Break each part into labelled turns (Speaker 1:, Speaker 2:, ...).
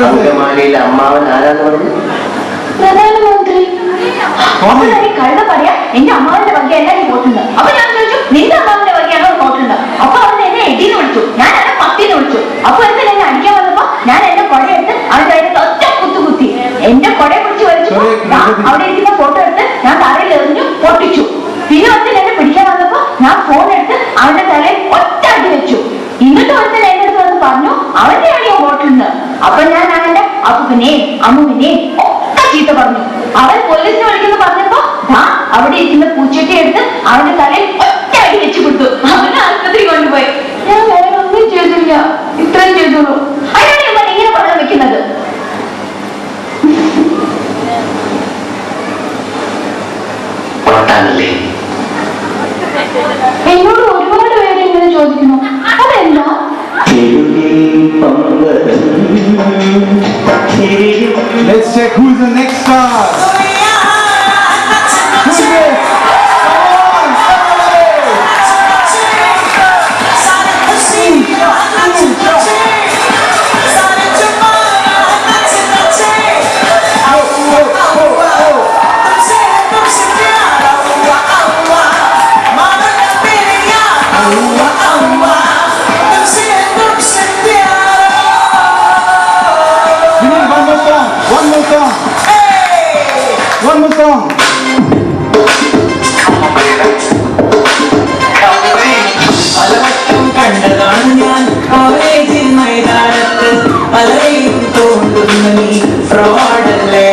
Speaker 1: അങ്കമാലിയിലെ അമ്മാവൻ ആരാന്ന് പറഞ്ഞു?
Speaker 2: പ്രധാനമന്ത്രി. കഴുത പറയാ എന്റെ അമ്മാവിന്റെ വകയല്ല നീ വോട്ടുണ്ട്. അപ്പൊ ഞാൻ ചോദിച്ചു നിന്റെ അമ്മാവിന്റെ വകയാണോ വോട്ടുണ്ട്? അപ്പൊ അവൻ എന്നെ 8 വിളിച്ചു, ഞാൻ എന്നെ 10 വിളിച്ചു. അപ്പൊ എന്തിനാ എന്നെ അടിക്കാൻ വന്നപ്പോ ഞാൻ എന്റെ കൊടയെടുത്ത് അവന്റെ അതിനകത്ത് ഒറ്റ കുത്തി എന്റെ കൊടയെ പിടിച്ച് വലിച്ചു. അവിടെ ഇരിക്കുന്ന ഫോട്ടോ എടുത്ത് ഞാൻ തറയിൽ എറിഞ്ഞു പൊട്ടിച്ചു. പിന്നെ ഒത്തിരി എന്നെ പിടിക്കാൻ വന്നപ്പോ ഞാൻ ഫോൺ എടുത്ത് അവന്റെ തലയിൽ ഒറ്റ അടി വെച്ചു. ഇന്നത്തെ ഒരുത്തൻ എന്റെ അടുത്ത് വന്ന് പറഞ്ഞു അവന്റെ അടിയോ വോട്ടുണ്ട്. അപ്പൊ ഞാൻ അവന്റെ അപ്പുവിനെയും അമ്മുവിനെയും ഒക്കെ ചീത്ത പറഞ്ഞു. അവൻ പോലീസിനെ വിളിക്കുന്നു പറഞ്ഞപ്പോ അവിടെ ഇരിക്കുന്ന പൂച്ചട്ടി എടുത്ത് അവന്റെ തലയിൽ ഒറ്റ അടി വെച്ചു കൊടുത്തു. അവനെ ആശുപത്രി കൊണ്ടുപോയി. ഞാൻ വേറെ ഒന്നും ചെയ്തില്ല, ഇത്രയും ചെയ്തോളൂ. അയാളെ ഇവൻ ഇങ്ങനെ പണം വെക്കുന്നത്. എന്നോട് ഒരുപാട് പേര് ഇങ്ങനെ ചോദിക്കുന്നു, അതെന്താ?
Speaker 3: Let's check who's the next star. Who's this? One more song.
Speaker 4: കണ്ടതാണ് ഞാൻ കോളേജിൽ മൈതാനത്ത് പലരെയും തോന്നുന്ന നീ ഫ്രോഡല്ലേ.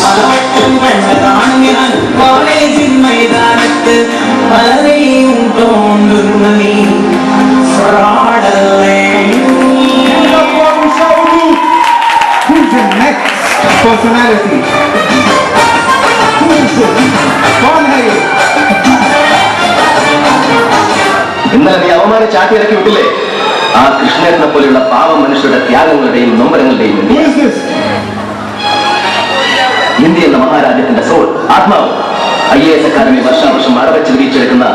Speaker 4: പലവട്ടം കണ്ടതാണ് ഞാൻ കോളേജിൽ മൈതാനത്ത് പലരെയും തോന്നുന്ന നീ ഫ്രോഡല്ലേ.
Speaker 3: Who's the next personality?
Speaker 1: ഇന്നലെ നീ അവമാനം ചാട്ടിയിറക്കി വിട്ടില്ലേ? ആ കൃഷ്ണേട്ടനെ പോലെയുള്ള പാവ മനുഷ്യരുടെ ത്യാഗങ്ങളുടെയും നൊമ്പരങ്ങളുടെയും ഇന്ത്യ എന്ന മഹാരാജ്യത്തിന്റെ സോൾ ആത്മാവ് IAS അക്കാദമി വർഷാവർഷം മറവച്ച് വിരിച്ചെടുക്കുന്ന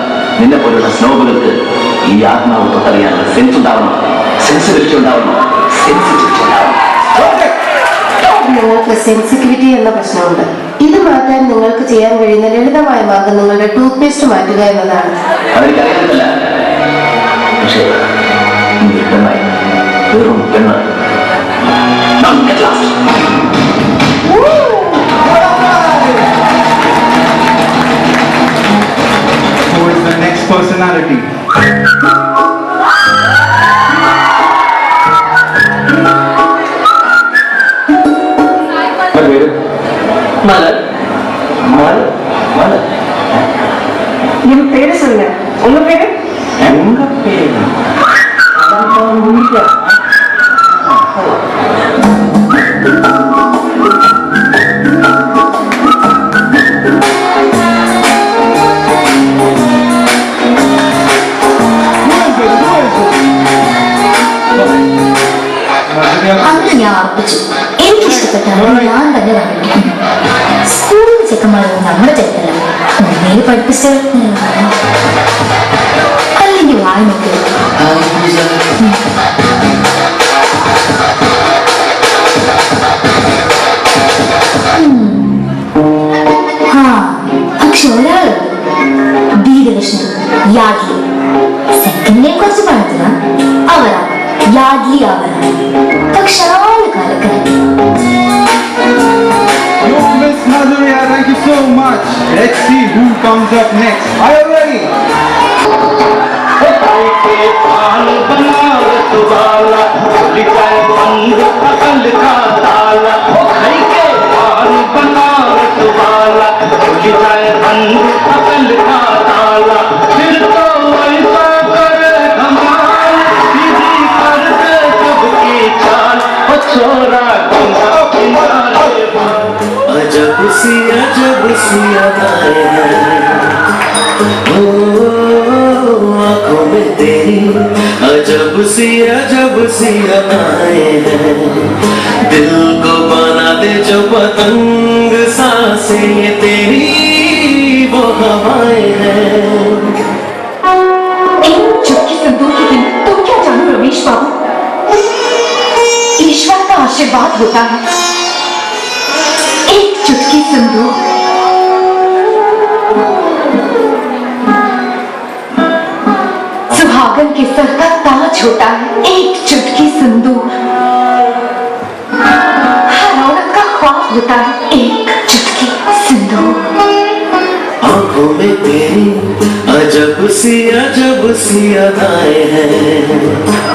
Speaker 1: നിന്നെ പോലുള്ള സ്നോബുകൾക്ക് ഈ ആത്മാവ് തൊട്ടറിയാനുള്ള സെൻസ് ഉണ്ടാവണം, സെൻസിബിലിറ്റി ഉണ്ടാവണം, സെൻസിറ്റിവിറ്റി ഉണ്ടാവണം.
Speaker 5: നിങ്ങൾക്ക് സെൻസിറ്റിവിറ്റി എന്ന പ്രശ്നമുണ്ട്. ഇത് മാറ്റാൻ നിങ്ങൾക്ക് ചെയ്യാൻ കഴിയുന്ന ലളിതമായ മാർഗം നിങ്ങളുടെ ടൂത്ത് പേസ്റ്റ് മാറ്റുക എന്നതാണ്.
Speaker 1: അതെനിക്കറിയാനില്ല, പക്ഷേ പെണ്ണായി വെറും പെണ്ണ്.
Speaker 3: Who is the next personality?
Speaker 5: என் பேரு சொல்லுங்க. உங்க பேரு?
Speaker 1: உங்க பேரு
Speaker 2: അന്ന് ഞാൻ ഉറപ്പിച്ചു എനിക്കിഷ്ടപ്പെട്ടാണ് ഞാൻ തന്നെ വന്നിരിക്കും. സ്കൂളിൽ ചെക്കന്മാരൊന്നും നമ്മുടെ ചെക്കല്ല, ഒന്നേല് പഠിപ്പിച്ച അല്ലെങ്കിൽ വായി നോക്കി. പക്ഷെ ഒരാള് ദീർഘകൃഷ്ണൻ യാഡ്ലി, സെക്കൻഡിനെ കുറിച്ച് പറഞ്ഞില്ല, അവരാ യാഡ്ലി അവരാണ്. പക്ഷെ ആള് കലക്കല.
Speaker 3: Miss Madhurya, thank you so much. Let's see who comes up next. Are you ready?
Speaker 4: अजब सी अदाएं हैं आँखों में तेरी, अजब सी अदाएं हैं। दिल को बना दे जो पतंग सांसें ये तेरी वो हवाएं हैं।
Speaker 2: इन चुटकी संतूर के दिन तुम क्या जानो रमेश बाबू, ईश्वर का आशीर्वाद होता है, एक चुटकी सिंदूर। सुहागन के सर का ताज होता है, एक चुटकी सिंदूर। हर औरत का ख्वाब होता है, एक चुटकी सिंदूर।
Speaker 4: आंखों में तेरी अजब सी अदाएं हैं,